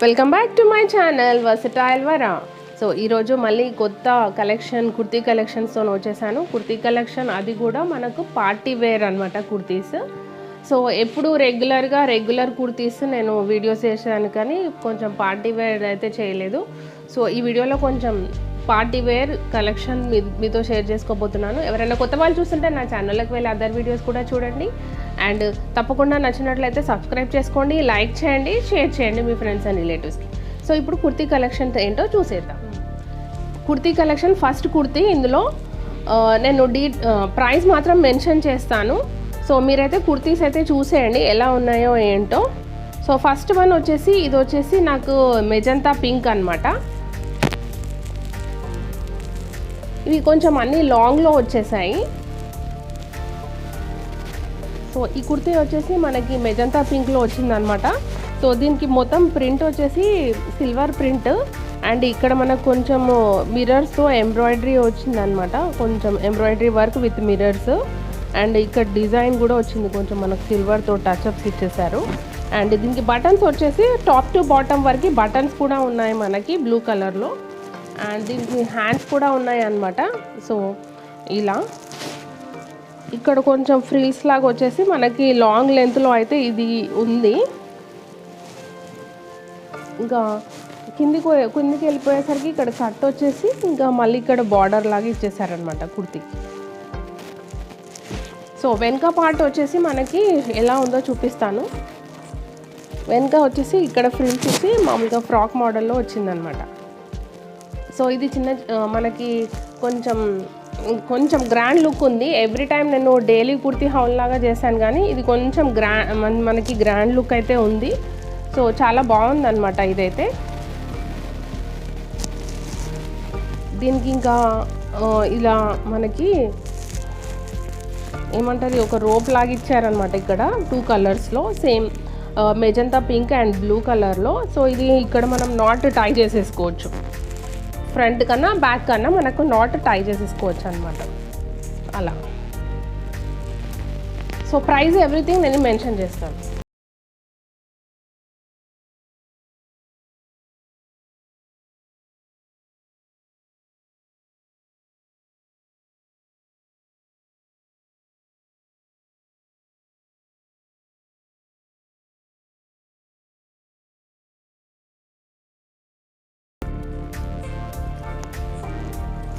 Welcome back to my channel versatile Vara. So ఈరోజు మళ్ళీ కొత్త కలెక్షన్ కుర్తీ కలెక్షన్స్తో వచ్చేసాను. కుర్తీ కలెక్షన్ అది కూడా మనకు పార్టీ వేర్ అనమాట కుర్తీస్. సో ఎప్పుడు రెగ్యులర్ కుర్తీస్ నేను వీడియోస్ చేశాను, కానీ కొంచెం పార్టీ వేర్ అయితే చేయలేదు. సో ఈ వీడియోలో కొంచెం పార్టీ వేర్ కలెక్షన్ మీతో షేర్ చేసుకోబోతున్నాను. ఎవరైనా కొత్త వాళ్ళు చూస్తుంటే నా ఛానల్లోకి వెళ్ళి అదర్ వీడియోస్ కూడా చూడండి. అండ్ తప్పకుండా నచ్చినట్లయితే సబ్స్క్రైబ్ చేసుకోండి, లైక్ చేయండి, షేర్ చేయండి మీ ఫ్రెండ్స్ అండ్ రిలేటివ్స్కి. సో ఇప్పుడు కుర్తీ కలెక్షన్ ఏంటో చూసేద్దాం. కుర్తీ కలెక్షన్ ఫస్ట్ కుర్తీ, ఇందులో నేను ప్రైస్ మాత్రం మెన్షన్ చేస్తాను. సో మీరైతే కుర్తీస్ అయితే చూసేయండి ఎలా ఉన్నాయో ఏంటో. సో ఫస్ట్ వన్ వచ్చేసి ఇది వచ్చేసి నాకు మెజంతా పింక్ అనమాట. ఇవి కొంచెం అన్నీ లాంగ్లో వచ్చేసాయి. సో ఈ కుర్తీ వచ్చేసి మనకి మెజంతా పింక్లో వచ్చిందనమాట. సో దీనికి మొత్తం ప్రింట్ వచ్చేసి సిల్వర్ ప్రింట్, అండ్ ఇక్కడ మనకు కొంచెం మిర్రర్స్తో ఎంబ్రాయిడరీ వచ్చిందనమాట. కొంచెం embroidery work with mirrors, and ఇక్కడ డిజైన్ కూడా వచ్చింది, కొంచెం మనకు సిల్వర్తో టచ్అప్స్ ఇచ్చేసారు. అండ్ దీనికి బటన్స్ వచ్చేసి టాప్ టు బాటమ్ వరకు బటన్స్ కూడా ఉన్నాయి మనకి బ్లూ కలర్లో. అండ్ దీనికి హ్యాండ్స్ కూడా ఉన్నాయి అన్నమాట. సో ఇలా ఇక్కడ కొంచెం ఫ్రిల్స్ లాగా వచ్చేసి మనకి లాంగ్ లెంత్లో అయితే ఇది ఉంది. ఇంకా కిందికి వెళ్ళిపోయేసరికి ఇక్కడ కట్ వచ్చేసి ఇంకా మళ్ళీ ఇక్కడ బార్డర్ లాగా ఇచ్చేసారనమాట కుర్తీకి. సో వెనక పార్ట్ వచ్చేసి మనకి ఎలా ఉందో చూపిస్తాను. వెనక వచ్చేసి ఇక్కడ ఫ్రిల్స్ ఇచ్చి మామూలుగా ఫ్రాక్ మోడల్లో వచ్చిందనమాట. సో ఇది మనకి కొంచెం గ్రాండ్ లుక్ ఉంది. ఎవ్రీ టైం నేను డైలీ కుర్తీ హౌల్ లాగా చేశాను, కానీ ఇది కొంచెం మనకి గ్రాండ్ లుక్ అయితే ఉంది. సో చాలా బాగుంది అనమాట ఇదైతే. దీనికి ఇంకా ఇలా మనకి ఏమంటారు, ఒక రోప్ లాగా ఇచ్చారనమాట ఇక్కడ 2 కలర్స్లో, same magenta pink and blue కలర్లో. సో ఇది ఇక్కడ మనం నాట్ టై చేసేసుకోవచ్చు, ఫ్రంట్ కన్నా బ్యాక్ కన్నా మనకు నాట్ టై చేసేసుకోవచ్చు అనమాట అలా. సో ప్రైస్ ఎవ్రీథింగ్ నేను మెన్షన్ చేస్తాను.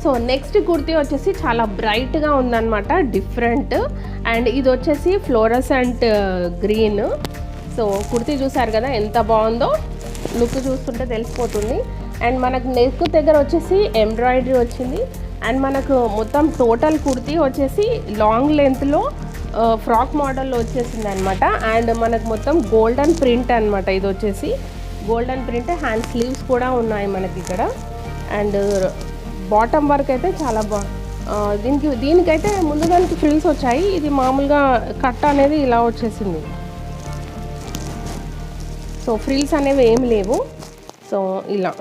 సో నెక్స్ట్ కుర్తీ వచ్చేసి చాలా బ్రైట్గా ఉందన్నమాట, డిఫరెంట్. అండ్ ఇది వచ్చేసి ఫ్లోరసెంట్ గ్రీన్. సో కుర్తీ చూసారు కదా ఎంత బాగుందో, లుక్ చూస్తుంటే తెలిసిపోతుంది. అండ్ మనకు నెక్ దగ్గర వచ్చేసి ఎంబ్రాయిడరీ వచ్చింది. అండ్ మనకు మొత్తం టోటల్ కుర్తీ వచ్చేసి లాంగ్ లెంత్లో ఫ్రాక్ మోడల్లో వచ్చేసింది అనమాట. అండ్ మనకు మొత్తం గోల్డెన్ ప్రింట్ అనమాట. ఇది వచ్చేసి గోల్డెన్ ప్రింట్, హ్యాండ్ స్లీవ్స్ కూడా ఉన్నాయి మనకి ఇక్కడ. అండ్ బాటమ్ వర్క్ అయితే చాలా దీనికైతే ముందు దానికి ఫ్రిల్స్ వచ్చాయి. ఇది మామూలుగా కట్ అనేది ఇలా వచ్చేసింది. సో ఫ్రిల్స్ అనేవి ఏం లేవు. సో ఇలా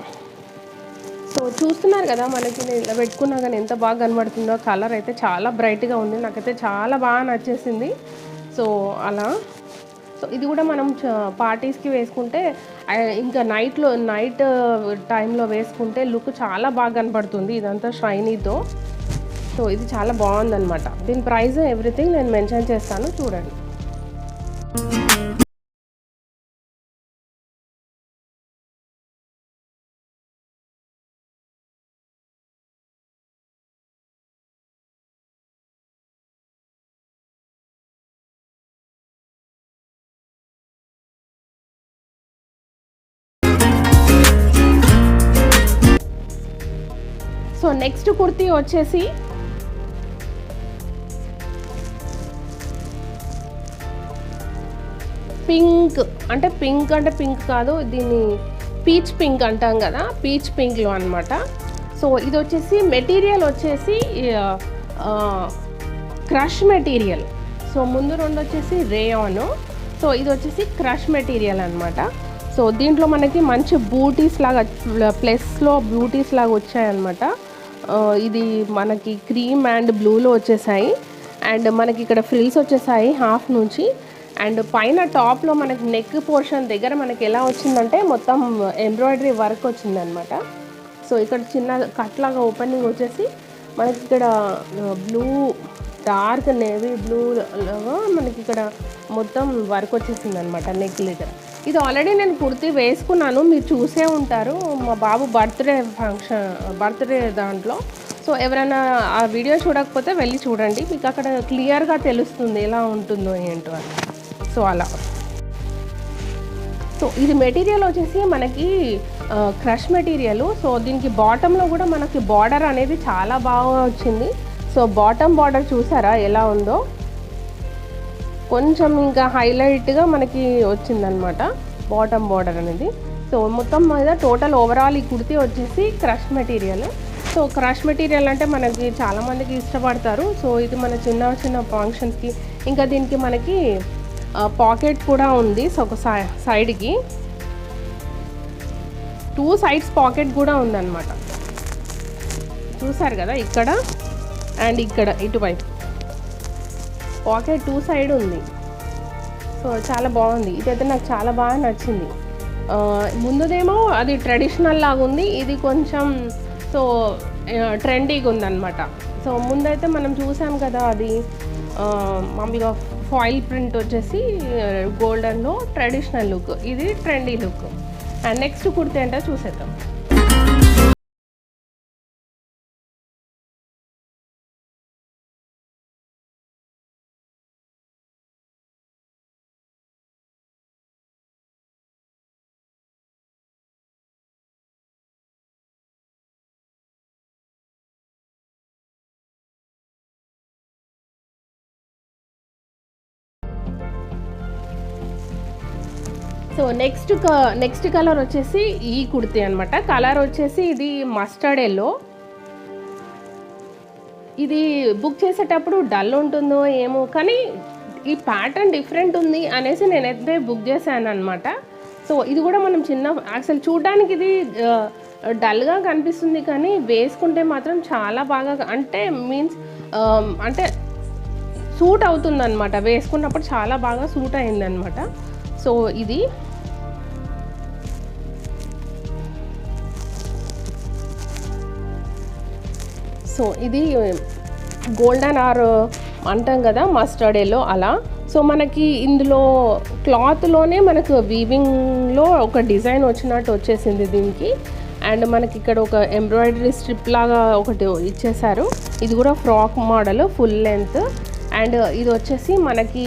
సో చూస్తున్నారు కదా, మనకి నేను ఇలా పెట్టుకున్నా కానీ ఎంత బాగా కనబడుతుందో. కలర్ అయితే చాలా బ్రైట్గా ఉంది, నాకైతే చాలా బాగా నచ్చేసింది. సో అలా సో ఇది కూడా మనం పార్టీస్కి వేసుకుంటే, ఇంకా నైట్ టైంలో వేసుకుంటే లుక్ చాలా బాగా కనపడుతుంది, ఇదంతా షైనీతో. సో ఇది చాలా బాగుందన్నమాట. దీని ప్రైస్ ఎవ్రీథింగ్ నేను మెన్షన్ చేస్తాను, చూడండి. సో నెక్స్ట్ కుర్తీ వచ్చేసి పింక్ అంటే పింక్ కాదు, దీన్ని పీచ్ పింక్ అంటాం కదా, పీచ్ పింక్లో అనమాట. సో ఇది వచ్చేసి మెటీరియల్ వచ్చేసి క్రష్ మెటీరియల్. సో ముందు రెండు వచ్చేసి రేయాన్, సో ఇది వచ్చేసి క్రష్ మెటీరియల్ అనమాట. సో దీంట్లో మనకి మంచి బూటీస్ లాగా ప్లస్లో బూటీస్ లాగా వచ్చాయన్నమాట. ఇది మనకి క్రీమ్ అండ్ బ్లూలో వచ్చేసాయి. అండ్ మనకి ఇక్కడ ఫ్రిల్స్ వచ్చేసాయి హాఫ్ నుంచి. అండ్ పైన టాప్లో మనకి నెక్ పోర్షన్ దగ్గర మనకి ఎలా వచ్చిందంటే మొత్తం ఎంబ్రాయిడరీ వర్క్ వచ్చిందనమాట. సో ఇక్కడ చిన్న కట్ లాగా ఓపెనింగ్ వచ్చేసి మనకి ఇక్కడ బ్లూ డార్క్ నేవీ బ్లూ లాగా మనకి ఇక్కడ మొత్తం వర్క్ వచ్చేసింది అనమాట నెక్ దగ్గర. ఇది ఆల్రెడీ నేను కుర్తీ వేసుకున్నాను, మీరు చూసే ఉంటారు మా బాబు బర్త్డే దాంట్లో. సో ఎవరైనా ఆ వీడియో చూడకపోతే వెళ్ళి చూడండి, మీకు అక్కడ క్లియర్గా తెలుస్తుంది ఎలా ఉంటుందో ఏంటో అని. సో అలా. సో ఇది మెటీరియల్ వచ్చేసి మనకి క్రష్ మెటీరియల్. సో దీనికి బాటంలో కూడా మనకి బార్డర్ అనేది చాలా బాగా వచ్చింది. సో బాటమ్ బార్డర్ చూసారా ఎలా ఉందో, కొంచెం ఇంకా హైలైట్గా మనకి వచ్చిందనమాట బాటమ్ బార్డర్ అనేది. సో మొత్తం మీద టోటల్ ఓవరాల్ ఈ కుర్తీ వచ్చేసి crush material. So crush material అంటే మనకి చాలామందికి ఇష్టపడతారు. సో ఇది మన చిన్న చిన్న ఫంక్షన్స్కి, ఇంకా దీనికి మనకి పాకెట్ కూడా ఉంది. సో ఒక సైడ్కి 2 సైడ్స్ పాకెట్ కూడా ఉందన్నమాట. చూసారు కదా, ఇక్కడ అండ్ ఇక్కడ ఇటువైపు పాకెట్ 2 సైడ్ ఉంది. సో చాలా బాగుంది, ఇదైతే నాకు చాలా బాగా నచ్చింది. ముందుదేమో అది ట్రెడిషనల్ లాగా ఉంది, ఇది కొంచెం సో ట్రెండీగా ఉందన్నమాట. సో ముందైతే మనం చూసాం కదా, అది మామూలుగా ఫాయిల్ ప్రింట్ వచ్చేసి గోల్డెన్లో ట్రెడిషనల్ లుక్, ఇది trendy look. And next kurti అంటే చూసేద్దాం. సో నెక్స్ట్ కలర్ వచ్చేసి ఈ కుర్తీ అనమాట. కలర్ వచ్చేసి ఇది మస్టర్డ్ ఎల్లో. ఇది బుక్ చేసేటప్పుడు డల్ ఉంటుందో ఏమో, కానీ ఈ ప్యాటర్న్ డిఫరెంట్ ఉంది అనేసి నేనైతే బుక్ చేశాను అనమాట. సో ఇది కూడా మనం అసలు చూడడానికి ఇది డల్గా కనిపిస్తుంది, కానీ వేసుకుంటే మాత్రం చాలా బాగా అంటే సూట్ అవుతుందన్నమాట. వేసుకున్నప్పుడు చాలా బాగా సూట్ అయిందనమాట. సో ఇది గోల్డెన్ ఆర్ అంటాం కదా, మస్టర్డ్ ఎల్లో అలా. సో మనకి ఇందులో క్లాత్లోనే మనకు వీవింగ్లో ఒక డిజైన్ వచ్చినట్టు వచ్చేసింది దీనికి. అండ్ మనకి ఇక్కడ ఒక ఎంబ్రాయిడరీ స్ట్రిప్ లాగా ఒకటి ఇచ్చేసారు. ఇది కూడా frock model full length. And ఇది వచ్చేసి మనకి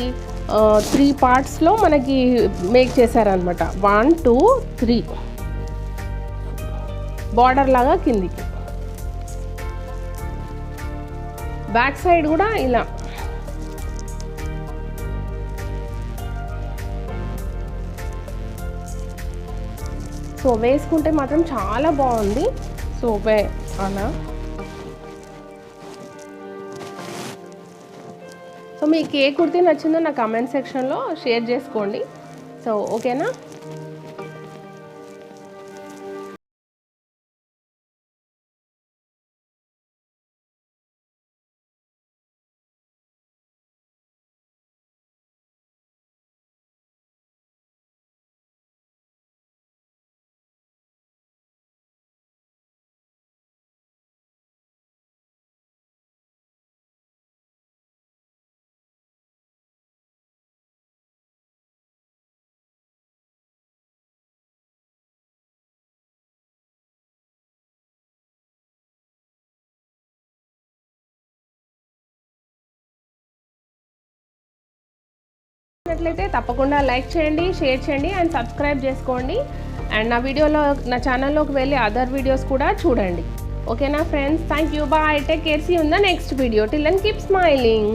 3 పార్ట్స్లో మనకి మేక్ చేశారనమాట. 1 2 3 బార్డర్ లాగా కిందికి, బ్యాక్ సైడ్ కూడా ఇలా. సో వేసుకుంటే మాత్రం చాలా బాగుంది. సో అలా. సో మీకు ఏ కుర్తీ నచ్చిందో నా కామెంట్ సెక్షన్లో షేర్ చేసుకోండి. సో ఓకేనా. నచ్చినట్లయితే తప్పకుండా లైక్ చేయండి, షేర్ చేయండి అండ్ సబ్స్క్రైబ్ చేసుకోండి. అండ్ నా ఛానల్లోకి వెళ్ళి అదర్ వీడియోస్ కూడా చూడండి. ఓకేనా friends, thank you, bye, take care, see you in the next video. Till then keep smiling.